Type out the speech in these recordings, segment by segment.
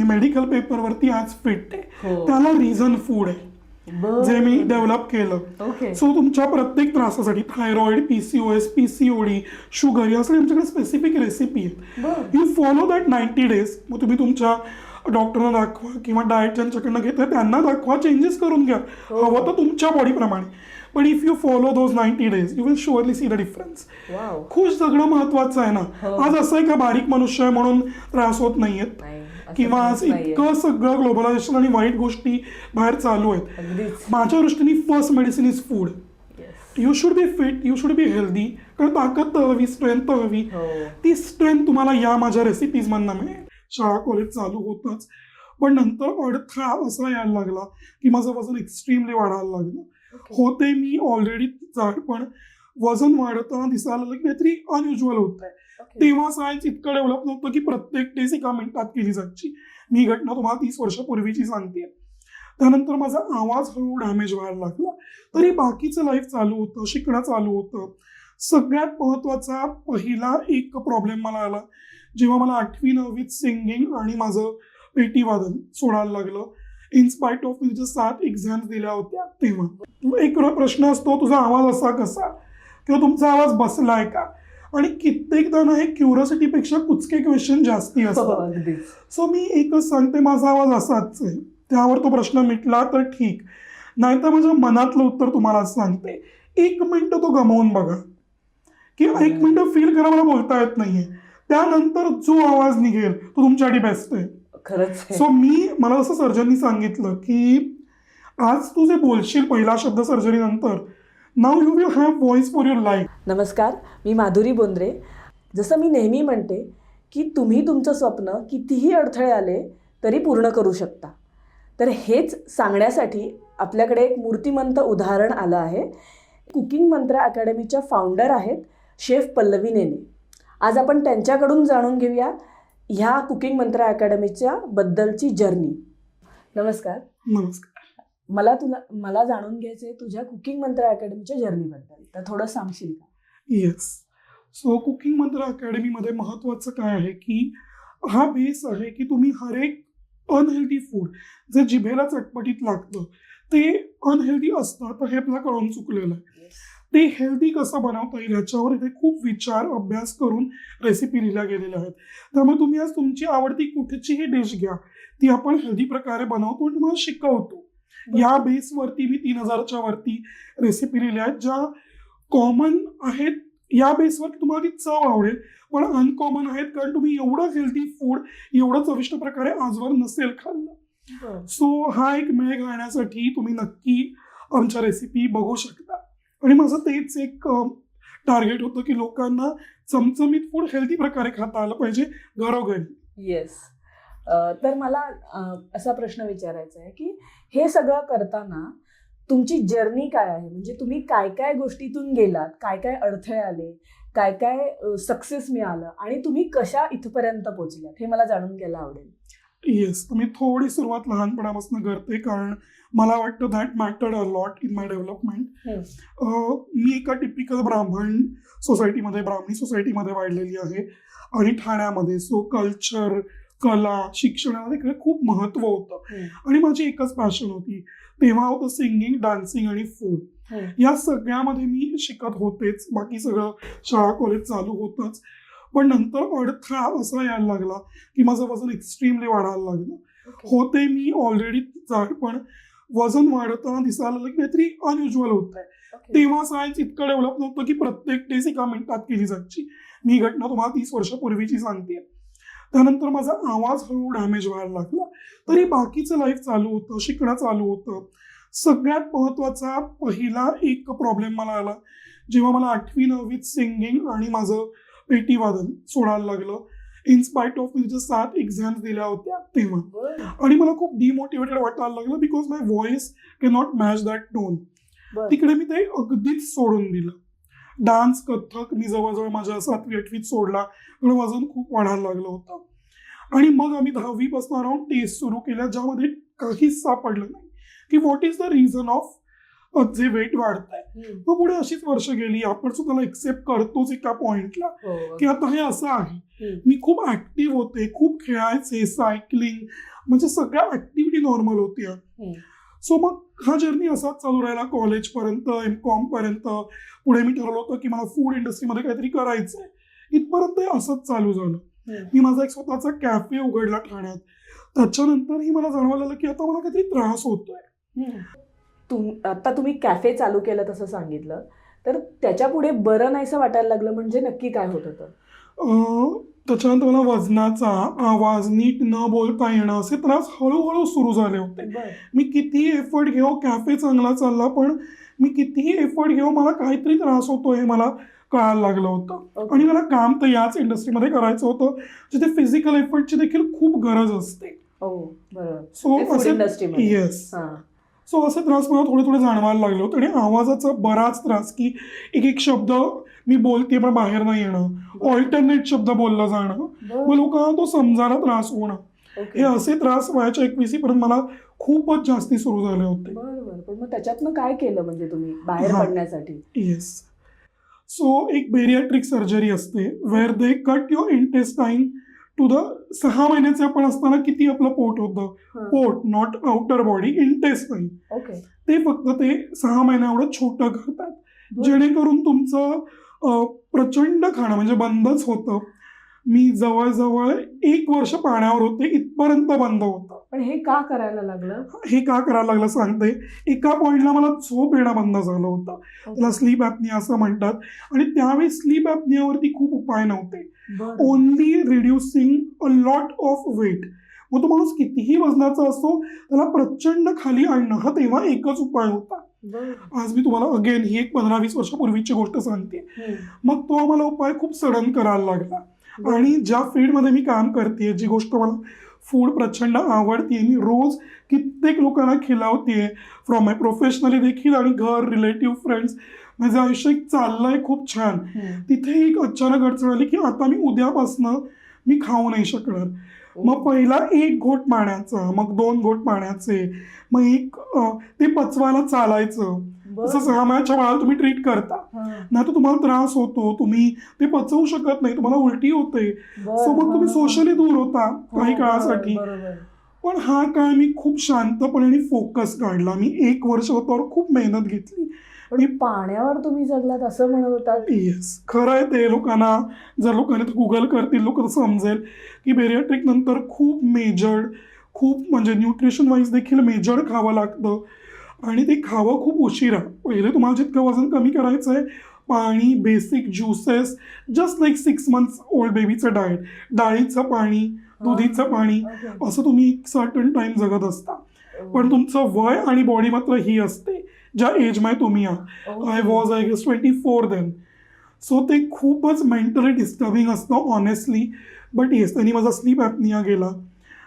मी medical पेपरवरती आज fit आहे. हो. त्याला रिझन फूड आहे जे मी डेव्हलप केलं. ओके. सो तुमच्या प्रत्येक त्रासासाठी थायरॉइड, PCOS, PCOD, शुगर यासाठी आमच्याकडे स्पेसिफिक रेसिपी आहेत. You follow that 90 days. मग तुम्ही तुमच्या डॉक्टरना दाखवा किंवा डाएट ज्यांच्याकडनं घेताय त्यांना दाखवा, चेंजेस करून घ्या हवं तर तुमच्या बॉडीप्रमाणे. But if you follow those 90 days you will surely see the difference. खुश जगणं महत्वाचं आहे ना. आज असं आहे का बारीक मनुष्य आहे म्हणून त्रास होत नाहीयेत किंवा आज इतकं सगळं ग्लोबलायझेशन आणि वाईट गोष्टी बाहेर चालू आहेत. माझ्या दृष्टीने first medicine is food. You should be fit, you should be healthy. कारण ताकद तर हवी, स्ट्रेंथ तर हवी. ती स्ट्रेंथ तुम्हाला या माझ्या रेसिपीज मधनं मिळेल. शाळा कॉलेज चालू होतच पण नंतर अडथळा असा यायला लागला की माझं वजन एक्स्ट्रीमली वाढायला लागलं. होते मी ऑलरेडी जाड पण वजन वाढताना दिसायला लागलं की काहीतरी अनयुज्युअल होत आहे. तेव्हा सायन्स इतकं डेव्हलप नव्हतं की प्रत्येक टेस्ट एका मिनिटात केली जायची. मी घटना तुम्हाला 30 वर्षापूर्वीची सांगते. त्यानंतर माझा आवाज हळूहळू डॅमेज व्हायला लागला. तरी बाकीचं लाईफ चालू होतं, शिकणं चालू होतं. सगळ्यात महत्वाचा पहिला एक प्रॉब्लेम मला आला जेव्हा मला 8वी 9वीत सिंगिंग आणि माझं पेटी वादन सोडायला लागलं. इनस्पाइट ऑफ मी तिच्या 7 एक्झाम्स दिल्या होत्या तेव्हा. एक प्रश्न असतो तुझा आवाज असा कसा किंवा तुमचा आवाज बसलाय का. आणि कित्येकदा ना हे क्युरिओसिटीपेक्षा कुचके क्वेश्चन जास्ती असतात. सो मी एकच सांगते माझा आवाज असाच आहे. त्यावर तो प्रश्न मिटला तर ठीक, नाहीतर माझ्या मनातलं उत्तर तुम्हाला सांगते. 1 मिनिट तो गमावून बघा की 1 मिनिट फील करा मला बोलता येत नाहीये. त्यानंतर जो आवाज निघेल तो तुमच्यासाठी बेस्ट आहे. खरंच. सो मला जसं सर्जननी सांगितलं की आज तू जे बोलशील पहिला शब्द सर्जरी नंतर, now you will have voice for your life. नमस्कार, मी माधुरी बोंद्रे. जसं मी नेहमी म्हणते की तुम्ही तुमचं स्वप्न कितीही अडथळे आले तरी पूर्ण करू शकता. तर हेच सांगण्यासाठी आपल्याकडे एक मूर्तिमंत उदाहरण आलं आहे. कुकिंग मंत्र अकॅडमीच्या फाउंडर आहेत शेफ पल्लवी नेने. आज आपण त्यांच्याकडून जाणून घेऊया ह्या कुकिंग मंत्र अकॅडमीच्या बद्दलची जर्नी. नमस्कार. नमस्कार. मला जाणून घ्यायचं आहे तुझ्या कुकिंग मंत्र अकॅडमीच्या जर्नीबद्दल, तर थोडं सांगशील का? येस. सो कुकिंग मंत्र अकॅडमीमध्ये महत्त्वाचं काय आहे की हा बेस आहे की तुम्ही हर एक अनहेल्दी फूड जे जिभेला चटपटीत लागतं ते अनहेल्दी असतं. तर हे आपल्याला कळून चुकलेलं आहे. ते हेल्दी कसं बनवता येईल याच्यावर इथे खूप विचार अभ्यास करून रेसिपी लिहिल्या गेलेल्या आहेत. त्यामुळे तुम्ही आज तुमची आवडती कुठचीही डिश घ्या, ती आपण हेल्दी प्रकारे बनवतो आणि तुम्हाला शिकवतो. या बेसवरती मी 3000च्या वरती रेसिपी लिहिल्या आहेत ज्या कॉमन आहेत. या बेसवरती तुम्हाला ती चव आवडेल पण अनकॉमन आहेत कारण तुम्ही एवढं हेल्दी फूड एवढं चविष्ट प्रकारे आजवर नसेल खाल्लं. सो हा एक मेळ घालण्यासाठी तुम्ही नक्की आमच्या रेसिपी बघू शकता. आणि माझं तेच एक टार्गेट होतं की लोकांना चमचमीत फूड हेल्दी प्रकारे खाता आलं पाहिजे घरोघरी. येस. तर मला असा प्रश्न विचारायचा आहे की हे सगळं करताना तुमची जर्नी काय आहे? म्हणजे तुम्ही काय काय गोष्टीतून गेलात, काय काय अडथळे आले, काय काय सक्सेस मिळालं आणि तुम्ही कशा इथपर्यंत पोहोचलात हे मला जाणून घ्यायला आवडेल. येस. मी थोडी सुरुवात लहानपणापासून करते कारण मला वाटतं that mattered a lot in my development. मी एका टिपिकल ब्राह्मणी सोसायटीमध्ये वाढलेली आहे आणि ठाण्यामध्ये. सो कल्चर, कला, शिक्षणामध्ये इकडे खूप महत्व होतं आणि माझी एकच पॅशन होती तेव्हा होतं सिंगिंग, डान्सिंग आणि फूड. या सगळ्यामध्ये मी शिकत होतेच. बाकी सगळं शाळा कॉलेज चालू होतच पण नंतर अडथळा असा यायला लागला की माझं वजन एक्स्ट्रीमली वाढायला लागलं. होते मी ऑलरेडी जाड पण वजन वाढताना दिसायला लागलं की काहीतरी अनयुज्युअल होत आहे. तेव्हा सायन्स इतकं डेव्हलप नव्हतं की प्रत्येक टेस्ट एका मिनिटात केली जायची. मी घटना तुम्हाला 30 वर्षापूर्वीची सांगते. त्यानंतर माझा आवाज हळूहळू डॅमेज व्हायला लागला. तरी बाकीचं लाईफ चालू होतं, शिकणं चालू होतं. सगळ्यात महत्वाचा पहिला एक प्रॉब्लेम मला आला जेव्हा मला 8वी 9वीत सिंगिंग आणि माझं पेटी वादन सोडायला लागलं. इनस्पाइट ऑफ मी तिच्या 7 एक्झाम्स दिल्या होत्या तेव्हा. आणि मला खूप डिमोटिवेटेड वाटायला लागलं because my voice can not match that tone. तिकडे मी ते अगदीच सोडून दिलं. डान्स, कथ्थक मी जवळजवळ माझ्या 7वी 8वीत सोडला कारण वजन खूप वाढायला लागलं होतं. आणि मग आम्ही 10वी पासून अराउंड टेस्ट सुरू केल्या ज्यामध्ये काहीच सापडलं नाही की what is the reason of जे वेट वाढत आहे. मग पुढे अशीच वर्ष गेली. आपण सुद्धा एक्सेप्ट करतोच एका पॉइंटला की आता हे असं आहे. मी खूप ऍक्टिव्ह होते, खूप खेळायचे, सायकलिंग म्हणजे सगळ्या ऍक्टिव्हिटी नॉर्मल होत्या. सो मग हा जर्नी असाच चालू राहिला कॉलेजपर्यंत, M.Com पर्यंत. पुढे मी ठरवलं होतं की मला फूड इंडस्ट्रीमध्ये काहीतरी करायचंय. इथपर्यंत हे असंच चालू झालं. मी माझा एक स्वतःचा कॅफे उघडला ठाण्यात. त्याच्यानंतरही मला जाणवायला लागलं की आता मला काहीतरी त्रास होतोय. आता तुम्ही कॅफे चालू केलं तसं सांगितलं, तर त्याच्या पुढे बरं नाहीसं वाटायला लागलं म्हणजे नक्की काय होत होतं? त्याच्यानंतर मला वजनाचा, आवाज, नीट न बोलता येणं असे त्रास हळूहळू सुरू झाले होते. मी कितीही एफर्ट घेऊ, कॅफे चांगला चालला, पण मी कितीही एफर्ट घेऊ मला काहीतरी त्रास होतो हे मला कळायला लागलं होतं. आणि मला काम तर याच इंडस्ट्रीमध्ये करायचं होतं जिथे फिजिकल एफर्टची देखील खूप गरज असते. सो असे त्रास मला थोडे थोडे जाणवायला लागले होते. आणि आवाजाचा बराच त्रास की एक एक शब्द मी बोलते पण बाहेर नाही येणं, ऑल्टरनेट शब्द बोललं जाणं, मग लोकांना तो समजायला त्रास होणं, हे असे त्रास वयाच्या 21 पर्यंत मला खूपच जास्ती सुरू झाले होते. बरोबर. पण मग त्याच्यातनं काय केलं म्हणजे तुम्ही बाहेर पडण्यासाठी? येस. सो एक बेरियाट्रिक सर्जरी असते where they cut your intestine to the 6 महिन्याचे आपण असताना किती आपलं पोट होतं, पोट नॉट आउटर बॉडी, इंटेस्टाईन, ते फक्त ते 6 महिन्या एवढं छोटं करतात जेणेकरून तुमचं प्रचंड खाणं म्हणजे बंदच होतं. मी जवळजवळ 1 वर्ष पाण्यावर होते, इथपर्यंत बंद होतं. पण हे का करायला लागलं? हे का करायला लागलं सांगते. एका पॉइंटला मला झोप येणं बंद झालं होतं. त्याला स्लीप ॲपनिया असं म्हणतात. आणि त्यावेळी स्लीप ॲपनियावरती खूप उपाय नव्हते. Only reducing a lot of weight. मग तो माणूस कितीही वजनाचा असतो त्याला प्रचंड खाली आणणं हा तेव्हा एकच उपाय होता. आज मी तुम्हाला अगेन ही एक 15-20 वर्षापूर्वीची गोष्ट सांगते. मग तो आम्हाला उपाय खूप सडन करायला लागला. आणि ज्या फील्डमध्ये मी काम करते, जी गोष्ट मला फूड प्रचंड आवडते, मी रोज कित्येक लोकांना खिलावते, फ्रॉम माय प्रोफेशनली देखील आणि घर, रिलेटिव्ह, फ्रेंड्स. माझं आयुष्य चाललंय खूप छान. तिथे एक अचानक अडचण आली की आता मी उद्यापासनं मी खाऊ नाही शकणार. मग पहिला 1 घोट पाण्याचा, मग 2 घोट पाण्याचे, मग ते पचवायला चालायचं. तसं 6 महिन्याच्या बाळाला तुम्ही ट्रीट करता नाही तर तुम्हाला त्रास होतो, तुम्ही ते पचवू शकत नाही, तुम्हाला उलटी होते. सो मग तुम्ही सोशली दूर होता काही काळासाठी. पण हा काळ मी खूप शांतपणे फोकस काढला. मी 1 वर्ष होतावर खूप मेहनत घेतली. आणि पाण्यावर तुम्ही जगलात असं म्हणत होता? येस, खरं आहे ते. लोकांना जर लोकांनी गुगल करतील लोक समजेल की बेरियाट्रिक नंतर खूप मेजर्ड, खूप म्हणजे न्यूट्रिशन वाईज देखील मेजर्ड खावं लागतं. आणि ते खावं खूप उशिरा. पहिले तुम्हाला जितकं वजन कमी करायचं आहे, पाणी, basic juices, just like 6 months old बेबीचं डाएट, डाळीचं पाणी, दुधीचं पाणी, असं तुम्ही एक सर्टन टाइम जगत असता. पण तुमचं वय आणि बॉडी मात्र ही असते ज्या एजमध्ये तुम्ही आहात. I was 24 then. सो ते खूपच मेंटली डिस्टर्बिंग असतं ऑनेस्टली. बट येस, त्यांनी माझा स्लीप ॲपनिया गेला.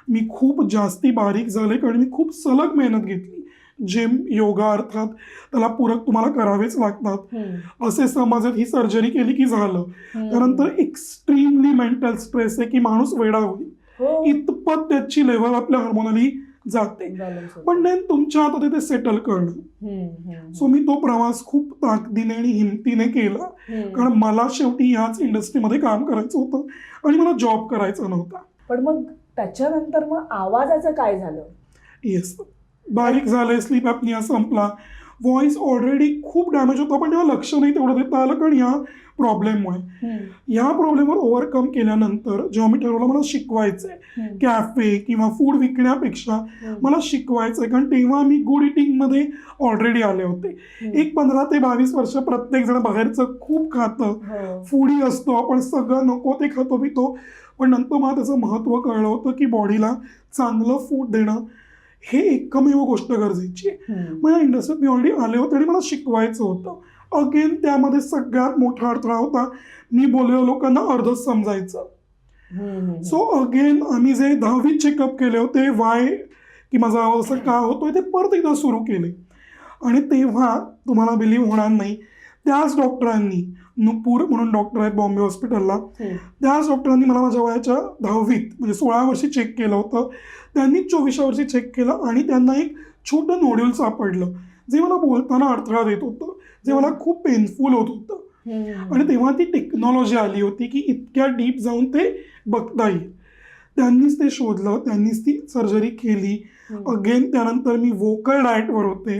मी खूप जास्ती बारीक झाले कारण मी खूप सलग मेहनत घेतली. जिम, योगा, अर्थात त्याला पूरक तुम्हाला करावेच लागतात. असे समजत ही सर्जरी केली की झालं. त्यानंतर एक्स्ट्रीमली मेंटल स्ट्रेस आहे की माणूस वेडा होईल, इतपत त्याची लेवल आपल्या हार्मोनली जाते. पण देन तुमच्या हातात आहे ते सेटल करणं. सो मी तो प्रवास खूप ताकदीने आणि हिमतीने केला. कारण मला शेवटी याच इंडस्ट्रीमध्ये काम करायचं होतं आणि मला जॉब करायचा नव्हता. पण मग त्याच्यानंतर मग आवाजाचं काय झालं? येस, बारीक झाले, स्लीप ॲपनिया संपला, व्हॉइस ऑलरेडी खूप डॅमेज होता. पण तेव्हा लक्ष नाही तेवढं देता आलं कारण या प्रॉब्लेममुळे. या प्रॉब्लेमवर ओव्हरकम केल्यानंतर जेव्हा मी ठरवलं मला शिकवायचंय कॅफे किंवा फूड विकण्यापेक्षा मला शिकवायचंय, कारण तेव्हा मी गुड इटिंगमध्ये ऑलरेडी आले होते. एक 15 ते 22 वर्ष प्रत्येक जण बाहेरचं खूप खातं, फूडी असतो, आपण सगळं नको ते खातो पितो. पण नंतर मला त्याचं महत्त्व कळलं होतं की बॉडीला चांगलं फूड देणं हे एकमेव गोष्ट गरजेची आहे. मग या इंडस्ट्रीत मी ऑलरेडी आले होते आणि मला शिकवायचं होतं. अगेन त्यामध्ये सगळ्यात मोठा अडथळा होता, मी बोललेलो लोकांना अर्धच समजायचं. सो अगेन आम्ही जे 10वी चेकअप केले होते, वाय की माझा आवाज असं का होतोय ते परत एकदा सुरू केले. आणि तेव्हा तुम्हाला बिलीव्ह होणार नाही, त्याच डॉक्टरांनी, नुपूर म्हणून डॉक्टर आहेत बॉम्बे हॉस्पिटलला, त्याच डॉक्टरांनी मला माझ्या वयाच्या 10वीत म्हणजे 16 वर्षी चेक केलं होतं. त्यांनी 24 वर्षी चेक केलं आणि त्यांना एक छोटं नोड्यूल सापडलं जे मला बोलताना अडथळा देत होतं, जे मला खूप पेनफुल होत होतं. आणि तेव्हा ती टेक्नॉलॉजी आली होती की इतक्या डीप जाऊन ते बघता येईल. त्यांनीच ते शोधलं, त्यांनीच ती सर्जरी केली. अगेन त्यानंतर मी वोकल डाएटवर होते,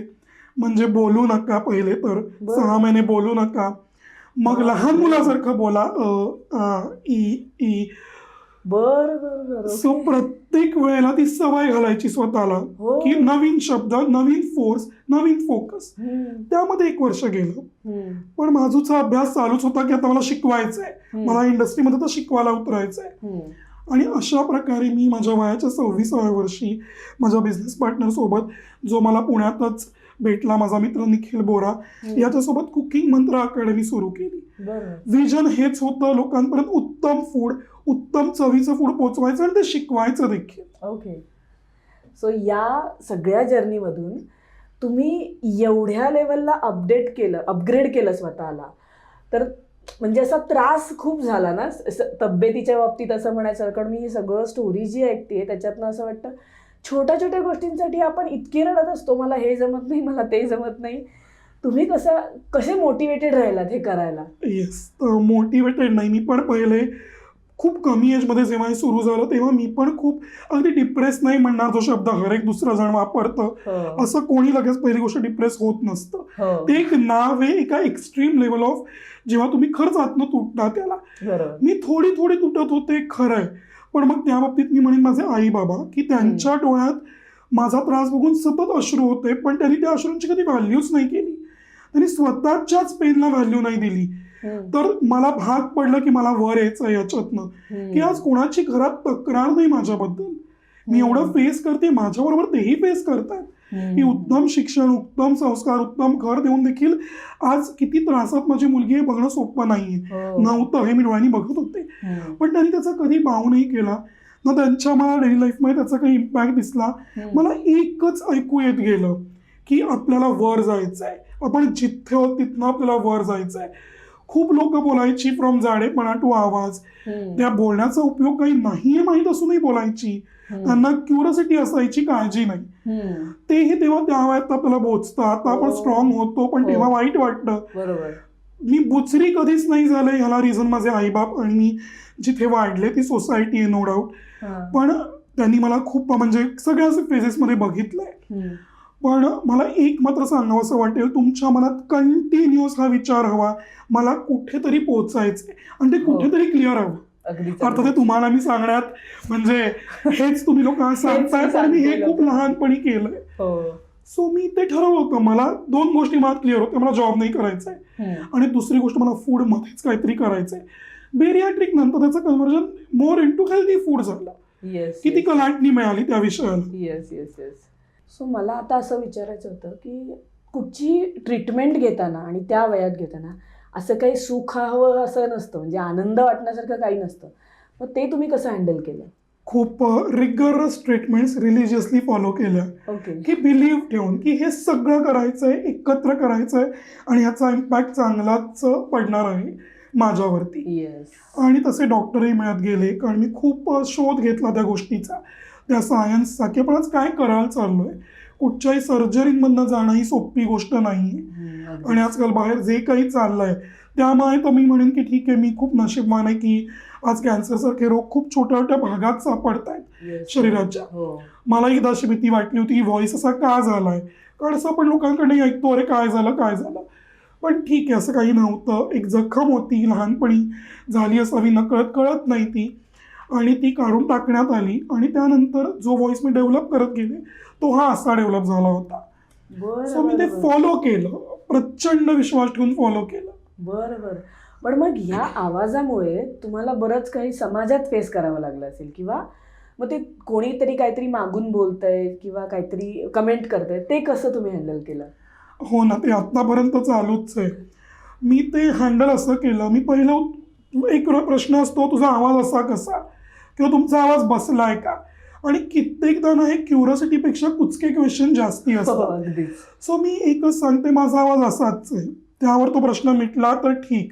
म्हणजे बोलू नका पहिले तर बरं. 6 महिने बोलू नका, मग लहान मुलासारखं बोला ई ई. बरं बरं बरं सो ओके. प्रत्येक वेळेला ती सवय घालायची स्वतःला हो. की नवीन शब्द, नवीन फोर्स, नवीन फोकस. हम्म, त्यामध्ये 1 वर्ष गेलं. हम्म, पण माझूचा अभ्यास चालूच होता की आता मला शिकवायचं आहे, मला इंडस्ट्रीमध्ये तर शिकवायला उतरायचं आहे. हम्म. आणि अशा प्रकारे मी माझ्या वयाच्या 26व्या वर्षी माझ्या बिझनेस पार्टनर सोबत, जो मला पुण्यातच भेटला, माझा मित्र निखिल बोरा, याच्यासोबत कुकिंग मंत्र अकॅडमी सुरू केली. बरं. विजन हेच होतं, लोकांपर्यंत उत्तम फूड, उत्तम चवीचं फूड पोचवायचं आणि ते शिकवायचं देखील. ओके. सो या सगळ्या जर्नीमधून तुम्ही एवढ्या लेवलला अपग्रेड केलं स्वतःला, तर म्हणजे असा त्रास खूप झाला ना तब्येतीच्या बाबतीत असं म्हणायचं. कारण मी ही सगळं स्टोरी जी ऐकते त्याच्यातनं असं वाटतं छोट्या छोट्या गोष्टींसाठी आपण इतके रडत असतो, मला हे जमत नाही, मला ते जमत नाही. तुम्ही कसे मोटिवेटेड राहिलात हे करायला? येस, मोटिवेटेड नाही, मी पण पहिले खूप कमी एजमध्ये जेव्हा हे सुरू झालं तेव्हा मी पण खूप अगदी डिप्रेस नाही म्हणणार, जो शब्द हर एक दुसरा जण वापरतं, असं कोणी लगेच पहिली गोष्ट डिप्रेस होत नसतं. ते एक नाव आहे एका एक्स्ट्रीम लेवल ऑफ, जेव्हा तुम्ही खरंच आतनं तुटता त्याला. मी थोडी थोडी तुटत होते खरंय, पण मग त्या बाबतीत मी म्हणेन माझे आई बाबा, की त्यांच्या डोळ्यात माझा त्रास बघून सतत अश्रू होते, पण त्यांनी त्या अश्रूंची कधी व्हॅल्यूच नाही केली. त्यांनी स्वतःच्याच पेनला व्हॅल्यू नाही दिली. तर मला भाग पडलं की मला वर यायचं याच्यातनं, की आज कोणाची घरात तक्रार नाही माझ्याबद्दल. मी एवढं फेस करते, माझ्याबरोबर तेही फेस करतात की उत्तम शिक्षण, उत्तम संस्कार, उत्तम घर देऊन देखील आज किती त्रासात माझी मुलगी हे बघणं सोपं नाहीये. नव्हतं हे मी डोळ्यांनी बघत होते, पण त्यांनी त्याचा कधी बाव नाही केला ना. त्यांच्या मला डेली लाईफमध्ये त्याचा काही इम्पॅक्ट दिसला. मला एकच ऐकू येत गेलं की आपल्याला वर जायचं आहे, आपण जिथे आहोत तिथनं आपल्याला वर जायचं आहे. खूप लोक बोलायची फ्रॉम जाडेपणा टू आवाज, त्या बोलण्याचा उपयोग काही नाहीये माहीत असूनही बोलायची. त्यांना क्युरिओसिटी असायची, काळजी नाही. तेही तेव्हा त्या वयात आपल्याला बोचतं. आता आपण स्ट्रॉंग होतो, पण तेव्हा वाईट वाटतं. बरोबर. मी बुचरी कधीच नाही झाले, ह्याला रिझन माझे आईबाप आणि मी जिथे वाढले ती सोसायटी आहे, नो डाऊट. पण त्यांनी मला खूप म्हणजे सगळ्या फेजेसमध्ये बघितलंय. पण मला एक मात्र सांगावं असं वाटेल, तुमच्या मनात कंटिन्युअस हा विचार हवा, मला कुठेतरी पोहोचायचंय आणि ते कुठेतरी क्लिअर हवं. अर्थात ते तुम्हाला मी सांगण्यात म्हणजे हेच तुम्ही लोक सांगताय, पण मी हे खूप लहानपणी केलंय. सो मी ते ठरवलं होतं, मला 2 गोष्टी मला क्लिअर होत्या. मला जॉब नाही करायचा आहे आणि दुसरी गोष्ट मला फूड मध्येच काहीतरी करायचंय. बेरियाट्रिक नंतर त्याचं conversion more into healthy food झालं. किती कलाटणी मिळाली त्या विषयाला. Yes yes yes. सो मला आता असं विचारायचं होतं की कुठची ट्रीटमेंट घेताना आणि त्या वयात घेताना असं काही सुख हवं असं नसतं, म्हणजे आनंद वाटण्यासारखं काही नसतं. मग ते तुम्ही कसं हँडल केलं? खूप रिगरस ट्रीटमेंट्स रिलिजियसली फॉलो केल्या, की बिलीव्ह ठेवून की हे सगळं करायचंय, एकत्र करायचंय आणि ह्याचा इम्पॅक्ट चांगलाच पडणार आहे माझ्यावरती. आणि तसे डॉक्टरही मिळत गेले, कारण मी खूप शोध घेतला त्या गोष्टीचा, त्या सायन्सचा, की आपण आज काय करायला चाललोय. कुठच्याही सर्जरीमधनं जाणं ही सोपी गोष्ट नाही. आणि आजकाल बाहेर जे काही चाललंय त्यामुळे तर मी म्हणेन की ठीक आहे, मी खूप नशीबवान आहे की आज कॅन्सरसारखे रोग खूप छोट्या छोट्या भागात सापडत आहेत शरीराच्या. मला एकदा अशी भीती वाटली होती की व्हॉइस असा का झालाय, कारण असं आपण लोकांकडे ऐकतो, अरे काय झालं काय झालं. पण ठीक आहे, असं काही नव्हतं. एक जखम होती, लहानपणी झाली असावी, नकळत, कळत नाही ती, आणि ती काढून टाकण्यात आली. आणि त्यानंतर जो व्हॉइस मी डेव्हलप करत गेले तो हा असा डेव्हलप झाला होता. सो मी ते फॉलो केलं, प्रचंड विश्वास ठेवून फॉलो केलं. बरोबर. पण मग ह्या आवाजामुळे तुम्हाला बरंच काही समाजात फेस करावं लागलं असेल, किंवा मग ते कोणीतरी काहीतरी मागून बोलतंय किंवा काहीतरी कमेंट करतंय, ते कसं तुम्ही हँडल केलं? हो ना, ते आत्तापर्यंत चालूच आहे. मी ते हँडल असं केलं, मी पहिलं एक प्रश्न असतो, तुझा आवाज असा कसा, किंवा तुमचा आवाज बसलाय का. आणि कित्येकदा ना हे क्युरिओसिटीपेक्षा कुचके क्वेश्चन जास्ती असतात. सो मी एकच सांगते, माझा आवाज असाच आहे, त्यावर तो प्रश्न मिटला तर ठीक,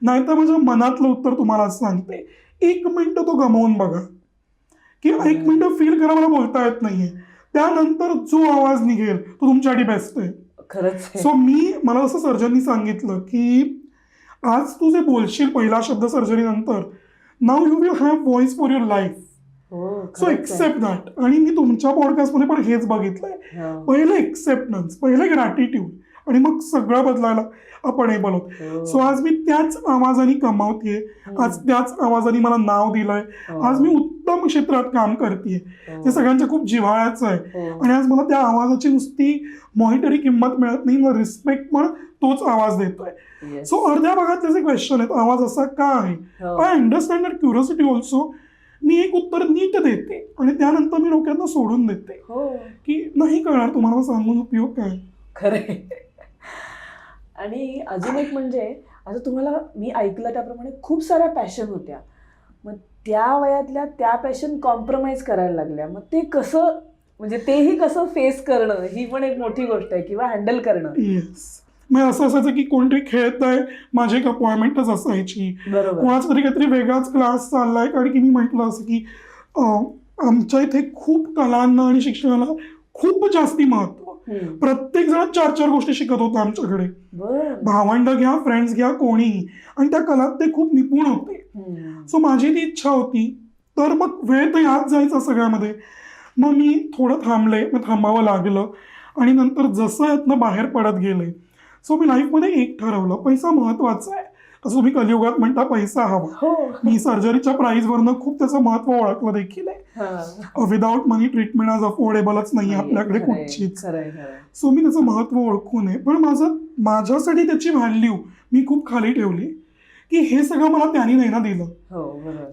नाहीतर माझ्या मनातलं उत्तर तुम्हालाच सांगते. 1 मिनिट तो गमावून बघा, की 1 मिनिट फील करा मला बोलता येत नाहीये, त्यानंतर जो आवाज निघेल तो तुमच्यासाठी बेस्ट आहे. खरंच. सो मला असं सर्जननी सांगितलं की आज तू जे बोलशील पहिला शब्द सर्जरी नंतर, now you will have voice for your life. So accept that. आणि मी तुमच्या पॉडकास्टमध्ये पण हेच बघितलंय, पहिलं एक्सेप्टन्स, पहिलं ग्रॅटिट्यूड, आणि मग सगळं बदलायला आपण एबल होतो. सो आज मी त्याच आवाजाने कमावतेय, आज त्याच आवाजाने मला नाव दिलंय, आज मी उत्तम क्षेत्रात काम करतेय जे सगळ्यांच्या खूप जिव्हाळ्याचं आहे. आणि आज मला त्या आवाजाची नुसती मॉनिटरी किंमत मिळत नाही, मला रिस्पेक्ट पण तोच आवाज देतोय. सो अर्ध्या भागातले जे क्वेश्चन आहेत, आवाज असा का आहे, I understand that curiosity also, मी एक उत्तर नीट देते आणि त्यानंतर मी डोक्यातनं सोडून देते की नाही कळणार तुम्हाला सांगून उपयोग काय. खरंय. आणि अजून एक म्हणजे आता तुम्हाला मी ऐकलं त्याप्रमाणे खूप साऱ्या पॅशन होत्या, मग त्या वयातल्या त्या पॅशन कॉम्प्रोमाइज करायला लागल्या, मग ते कसं, म्हणजे तेही कसं फेस करणं ही पण एक मोठी गोष्ट आहे किंवा हँडल करणं. येस, मग असं असायचं की कोणतरी खेळत आहे, माझी एक अपॉइंटमेंटच असायची, कोणाचा तरी काहीतरी वेगळाच क्लास चाललाय, कारण की मी म्हटलं असं की आमच्या इथे खूप कलांना आणि शिक्षणाला खूप जास्ती महत्व, प्रत्येक जण 4-4 गोष्टी शिकत होता आमच्याकडे, भावंड घ्या, फ्रेंड्स घ्या, कोणीही, आणि त्या कलात ते खूप निपुण होते. सो माझी ती इच्छा होती, तर मग वेळ तर यात जायचा सगळ्यामध्ये. मग मी थोडं थांबले, मग थांबावं लागलं, आणि नंतर जसं यातनं बाहेर पडत गेले. सो मी लाईफमध्ये एक ठरवलं, पैसा महत्वाचा आहे. असं तुम्ही कलियुगात म्हणता पैसा हवा. मी सर्जरीच्या प्राईजवरनं खूप त्याचं महत्व ओळखलं देखील आहे. विदाऊट मनी ट्रीटमेंट आज अफोर्डेबलच नाही आपल्याकडे कुठचीच. सो मी त्याचं महत्व ओळखू नये, पण माझ्यासाठी त्याची व्हॅल्यू मी खूप खाली ठेवली की हे सगळं मला त्यांनी नाही ना दिलं,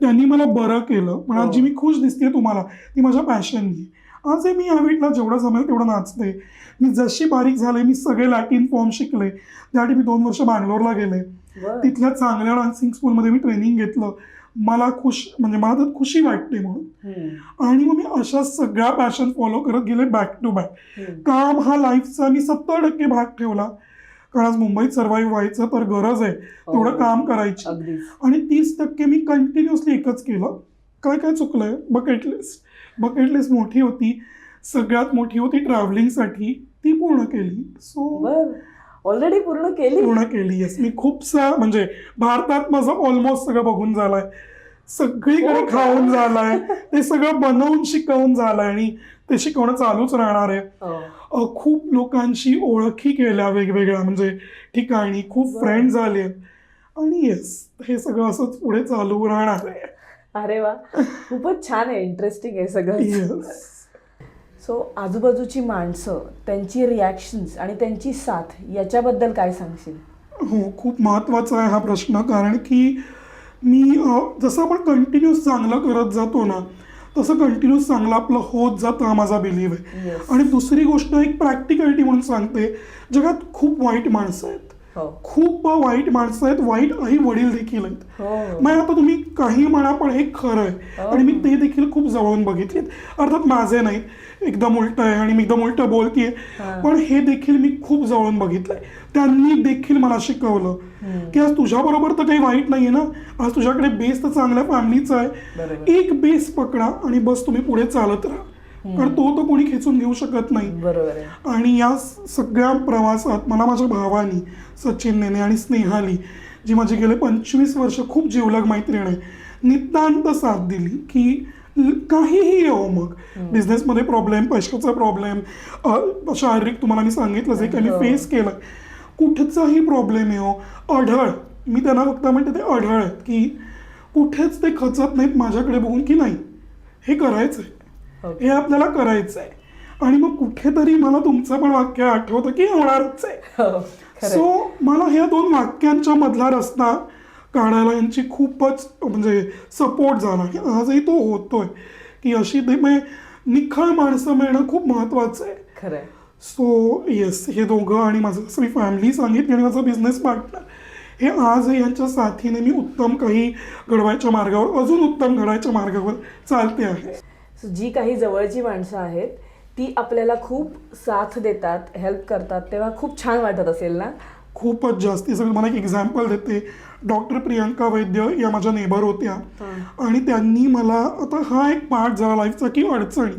त्यांनी मला बरं केलं, पण आज जी मी खुश दिसते तुम्हाला ती माझ्या पॅशननी. आज मी या वेळेला जेवढं जमेल तेवढं नाचते. मी जशी बारीक झाले, मी सगळे लॅटिन फॉर्म शिकले, त्यासाठी मी 2 वर्ष बँगलोरला गेले, तिथल्या चांगल्या डान्सिंग स्कूलमध्ये मी ट्रेनिंग घेतलं. मला म्हणजे मला त्यात खुशी वाटते म्हणून. आणि मग मी अशा सगळ्या पॅशन फॉलो करत गेले बॅक टू बॅक. काम हा लाईफचा मी 70% भाग ठेवला, कारण आज मुंबईत सर्व्हाइव्ह व्हायचं तर गरज आहे तेवढं काम करायची, आणि 30% मी कंटिन्युअसली एकच केलं. काय काय चुकलंय, बकेट लिस्ट मोठी होती, सगळ्यात मोठी होती ट्रॅव्हलिंगसाठी, ती पूर्ण केली. सो ऑलरेडी पूर्ण केली. येस, मी खूपसा म्हणजे भारतात माझं ऑलमोस्ट सगळं बघून झालंय, सगळीकडे खाऊन झालंय, ते सगळं बनवून शिकवून झालंय, आणि ते शिकवणं चालूच राहणार आहे. खूप लोकांशी ओळखी केल्या वेगवेगळ्या म्हणजे ठिकाणी, खूप फ्रेंड झाले, आणि येस, हे सगळं असंच पुढे चालू राहणार आहे. अरे वा, खूपच छान आहे, इंटरेस्टिंग आहे सगळं. सो आजूबाजूची माणसं, त्यांची रिॲक्शन्स आणि त्यांची साथ याच्याबद्दल काय सांगशील? हो, खूप महत्त्वाचा आहे हा प्रश्न, कारण की मी जसं आपण कंटिन्यूस चांगलं करत जातो ना, तसं कंटिन्यूस चांगलं आपलं होत जातं, हा माझा बिलीव्ह आहे. आणि दुसरी गोष्ट एक प्रॅक्टिकलिटी म्हणून सांगते, जगात खूप वाईट माणसं आहेत, खूप वाईट माणसं आहेत, वाईट आई वडील देखील आहेत. मग आता तुम्ही काही म्हणा, पण हे खरं आहे, आणि मी ते देखील खूप जवळून बघितलेत. अर्थात माझे नाहीत, एकदम उलट आहे आणि मी एकदम उलट बोलतीये, पण हे देखील मी खूप जवळून बघितलंय. त्यांनी देखील मला शिकवलं की आज तुझ्याबरोबर तर काही वाईट नाहीये ना, आज तुझ्याकडे बेस तर चांगल्या फॅमिलीचा आहे, एक बेस पकडा आणि बस तुम्ही पुढे चालत राहा, कारण तो कोणी खेचून घेऊ शकत नाही. आणि या सगळ्या प्रवासात मला माझ्या भावानी, सचिन नेने आणि स्नेहाली, जी माझी गेले 25 वर्ष खूप जिवलग मैत्रीण आहे, नितांत साथ दिली की काहीही येऊ, मग बिझनेसमध्ये प्रॉब्लेम, पैशाचा प्रॉब्लेम, शारीरिक तुम्हाला मी सांगितलं जे काही मी फेस केलं, कुठचाही प्रॉब्लेम येऊ, अढळ, मी त्यांना फक्त म्हणते ते अढळ आहेत की कुठेच ते खचत नाहीत माझ्याकडे बघून की नाही हे करायचं आहे, हे आपल्याला करायचं आहे. आणि मग कुठेतरी मला तुमचं पण वाक्य आठवतं की होणारच आहे. सो मला ह्या 2 वाक्यांच्या मधला रस्ता काढायला यांची खूपच म्हणजे सपोर्ट झाला, की आजही तो होतोय की अशी ते निखळ माणसं मिळणं खूप महत्वाचं आहे. खरं. सो येस, हे दोघं आणि माझं सगळी फॅमिली सांगितली आणि माझा बिझनेस पार्टनर, हे आजही यांच्या साथीने मी उत्तम काही घडवायच्या मार्गावर, अजून उत्तम घडायच्या मार्गावर चालते आहे. जी काही जवळची माणसं आहेत ती आपल्याला खूप साथ देतात, हेल्प करतात, तेव्हा खूप छान वाटत असेल ना? खूपच जास्ती. सगळं मला एक एक्झाम्पल देते, डॉक्टर प्रियांका वैद्य या माझ्या नेबर होत्या, आणि त्यांनी मला, आता हा एक पार्ट झाला लाईफचा की अडचणी,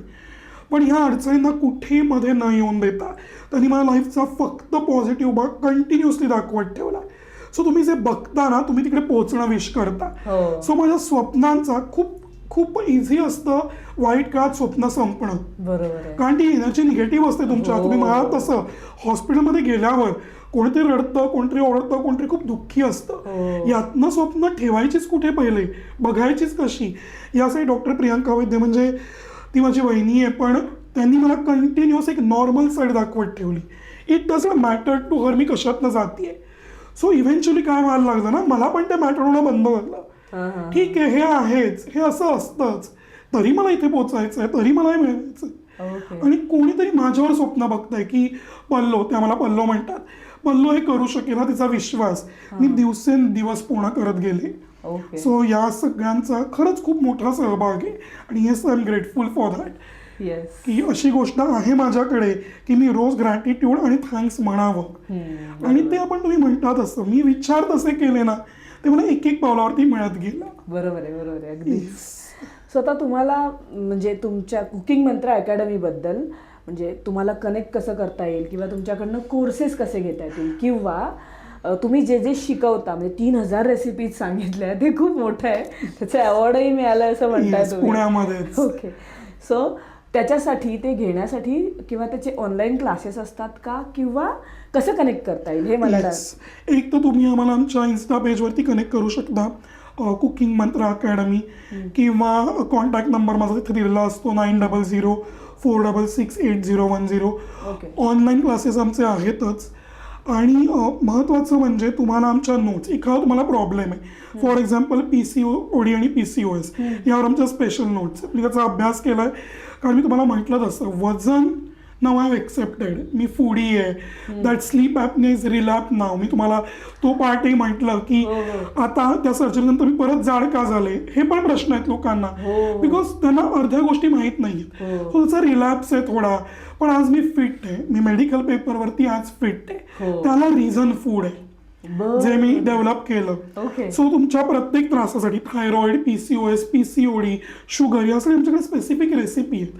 पण ह्या अडचणींना कुठे मध्ये न येऊन देता त्यांनी मला लाईफचा फक्त पॉझिटिव्ह भाग कंटिन्युअसली दाखवत ठेवला. सो तुम्ही जे बघता ना, तुम्ही तिकडे पोहोचणं विश करता. सो माझ्या स्वप्नांचा खूप खूप इझी असतं वाईट काळात स्वप्न संपणं. बरोबर आहे. कारण ती एनर्जी निगेटिव्ह असते तुमच्या. तुम्ही म्हणाल तसं हॉस्पिटलमध्ये गेल्यावर कोणीतरी रडतं, कोणतरी ओरडतं, कोणतरी खूप दुःखी असतं. यातनं स्वप्न ठेवायचीच कुठे पहिले, बघायचीच कशी, यासाठी डॉक्टर प्रियांका वैद्य म्हणजे ती माझी वहिनी आहे, पण त्यांनी मला कंटिन्युअस एक नॉर्मल साईड दाखवत ठेवली. It doesn't matter to her मी कशातनं जातीये. सो इव्हेंच्युअली काय व्हायला लागलं ना, मला पण ते मॅटर होणं बंद झालं. ठीक आहे, हे आहेच, हे असं असतंच, तरी मला इथे पोचायचं आहे, तरी मला हे मिळायचं. आणि कोणीतरी माझ्यावर स्वप्न बघतंय की पल्लो, त्या मला पल्लो म्हणतात, पल्लो हे करू शकेल हा तिचा विश्वास मी दिवसेंदिवस पूर्ण करत गेले. सो या सगळ्यांचा खरंच खूप मोठा सहभाग आहे आणि yes I am grateful for that. की अशी गोष्ट आहे माझ्याकडे की मी रोज ग्रॅटिट्यूड आणि थँक्स म्हणावं. आणि ते आपण तुम्ही म्हणतात असं मी विचार तसे केले ना, ते मला एक एक पावलावरती मिळत गेलं. बरोबर आहे, बरोबर आहे, अगदी. स्वतः तुम्हाला म्हणजे तुमच्या कुकिंग मंत्र अकॅडमीबद्दल म्हणजे तुम्हाला कनेक्ट कसं करता येईल किंवा तुमच्याकडनं कोर्सेस कसे घेता येतील किंवा तुम्ही जे जे शिकवता म्हणजे 3000 रेसिपीज सांगितल्या ते खूप मोठं आहे, त्याचं अवॉर्डही मिळालं असं म्हणताय तुम्ही पुण्यामध्ये. ओके. सो त्याच्यासाठी ते घेण्यासाठी किंवा त्याचे ऑनलाईन क्लासेस असतात का किंवा कसं कनेक्ट करता येईल हे मला एक तर तुम्ही आम्हाला आमच्या इन्स्टा पेजवरती कनेक्ट करू शकता, कुकिंग मंत्र अकॅडमी, किंवा कॉन्टॅक्ट नंबर माझा तिथे दिलेला असतो 9004668010. ऑनलाईन क्लासेस आमचे आहेतच. आणि महत्त्वाचं म्हणजे तुम्हाला आमच्या नोट्स, एखादा तुम्हाला प्रॉब्लेम आहे, फॉर एक्झाम्पल PCOD आणि PCOS यावर आमच्या स्पेशल नोट्स, मी त्याचा अभ्यास केला आहे. कारण मी तुम्हाला म्हटलं तसं वजन नाव आय हॅव एक्सेप्टेड, मी फूडी आहे, दॅट स्लीप ॲपने इज रिलॅप नाव, मी तुम्हाला तो पार्टही म्हटलं की आता त्या सर्जरीनंतर मी परत जाड का झाले, हे पण प्रश्न आहेत लोकांना, बिकॉज त्यांना अर्ध्या गोष्टी माहीत नाही आहेत. सो त्याचा रिलॅप्स आहे थोडा, पण आज मी फिट आहे, मी मेडिकल पेपरवरती आज फिट आहे, त्याला रिझन फूड आहे जे मी डेव्हलप केलं. सो तुमच्या प्रत्येक त्रासासाठी थायरॉइड, PCOS, PCOD, शुगर यासाठी आमच्याकडे स्पेसिफिक रेसिपी आहेत.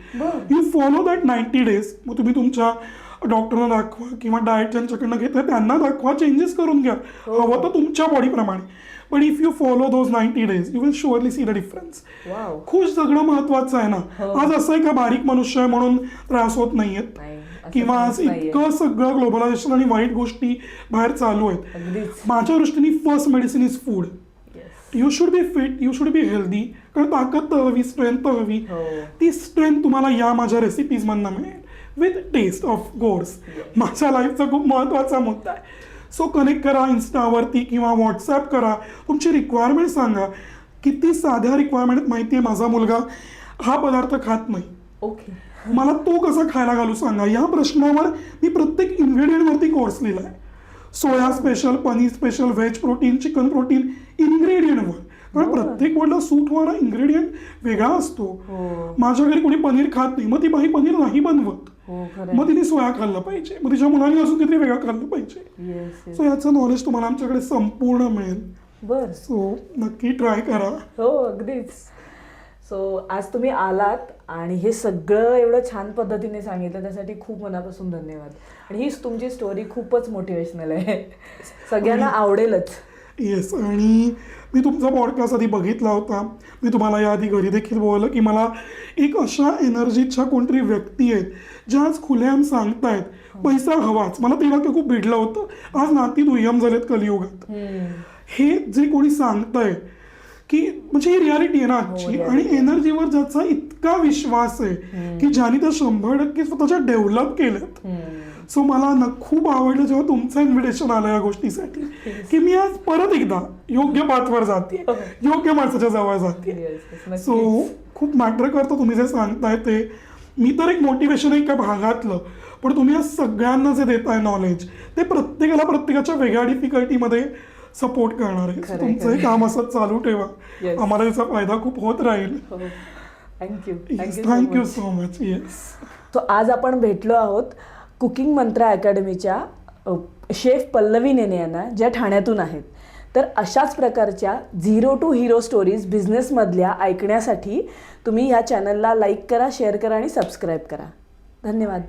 You follow that 90 days. मग तुम्ही तुमच्या डॉक्टरना दाखवा किंवा डाएट ज्यांच्याकडनं घेताय त्यांना दाखवा, चेंजेस करून घ्या हवं तर तुमच्या बॉडीप्रमाणे. But if you follow those 90 days you will surely see the difference. खुश जगणं महत्वाचं आहे ना. आज असं आहे का बारीक मनुष्य आहे म्हणून त्रास होत नाहीयेत, किंवा आज इतकं सगळं ग्लोबलायझेशन आणि वाईट गोष्टी बाहेर चालू आहेत. माझ्या दृष्टीने first medicine is food. You should be fit, you should be healthy. कारण ताकद तर हवी, स्ट्रेंथ तर हवी. ती स्ट्रेंथ तुम्हाला या माझ्या रेसिपीज मधनं मिळेल विथ टेस्ट ऑफ कोर्स. माझ्या लाईफचा खूप महत्त्वाचा मुद्दा आहे. सो कनेक्ट करा इन्स्टावरती किंवा व्हॉट्सॲप करा, तुमची रिक्वायरमेंट सांगा. किती साध्या रिक्वायरमेंट माहिती आहे, माझा मुलगा हा पदार्थ खात नाही, मला तो कसा खायला घालू सांगा. या प्रश्नावर मी प्रत्येक इन्ग्रेडियंटवरती कोर्स लिहिला आहे. Soya special, paneer special, veg protein, chicken protein, इन्ग्रेडियंटवर. कारण प्रत्येक वर्डला सूट होणारा इन्ग्रेडियंट वेगळा असतो. माझ्या घरी कोणी पनीर खात नाही, मग ती बाई पनीर नाही बनवत, मग तिने सोया खाल्लं पाहिजे, मग तिच्या मुलांनी अजून काहीतरी वेगळं खाल्लं पाहिजे. सो याचं नॉलेज तुम्हाला आमच्याकडे संपूर्ण मिळेल. सो नक्की ट्राय करा. हो, अगदीच. सो आज तुम्ही आलात आणि हे सगळं एवढं छान पद्धतीने सांगितलं त्यासाठी खूप मनापासून धन्यवाद. आणि ही तुमची स्टोरी खूपच मोटिवेशनल आहे, सगळ्यांना आवडेलच. येस. आणि मी तुमचा पॉडकास्ट आधी बघितला होता, मी तुम्हाला याआधी घरी देखील बोललं की मला एक अशा एनर्जीच्या कोणतरी व्यक्ती आहेत ज्या आज खुलेआम सांगतायत पैसा हवाच. मला ते वाक्य खूप भिडलं होतं. आज नाती दुय्यम झालेत कलियुगात. हे जे कोणी सांगताय की म्हणजे ही रियालिटी आहे ना आजची. आणि एनर्जीवर ज्याचा इतका विश्वास आहे की ज्याने त्या 100% स्वतःच्या डेव्हलप केल्यात. सो मला खूप आवडलं जेव्हा तुमचं इन्व्हिटेशन आलं या गोष्टीसाठी की मी आज परत एकदा योग्य पाथवर जाते, योग्य माणसाच्या जवळ जाते. सो खूप मॅटर करतं तुम्ही जे सांगताय ते. मी तर एक मोटिवेशन आहे एका भागातलं, पण तुम्ही आज सगळ्यांना जे देताय नॉलेज ते प्रत्येकाला प्रत्येकाच्या वेगळ्या डिफिकल्टीमध्ये सपोर्ट करणार आहे. तुमचं हे काम असं चालू ठेवा, आम्हाला याचा फायदा खूप होत राहील. Thank you so much. येस. तो आज आपण भेटलो आहोत कुकिंग मंत्र अकॅडमीच्या शेफ पल्लवी नेने यांना, ज्या ठाण्यातून आहेत. तर अशाच प्रकारच्या 0 to Hero स्टोरीज बिझनेसमधल्या ऐकण्यासाठी तुम्ही ह्या चॅनलला लाईक करा, शेअर करा आणि सबस्क्राईब करा. धन्यवाद.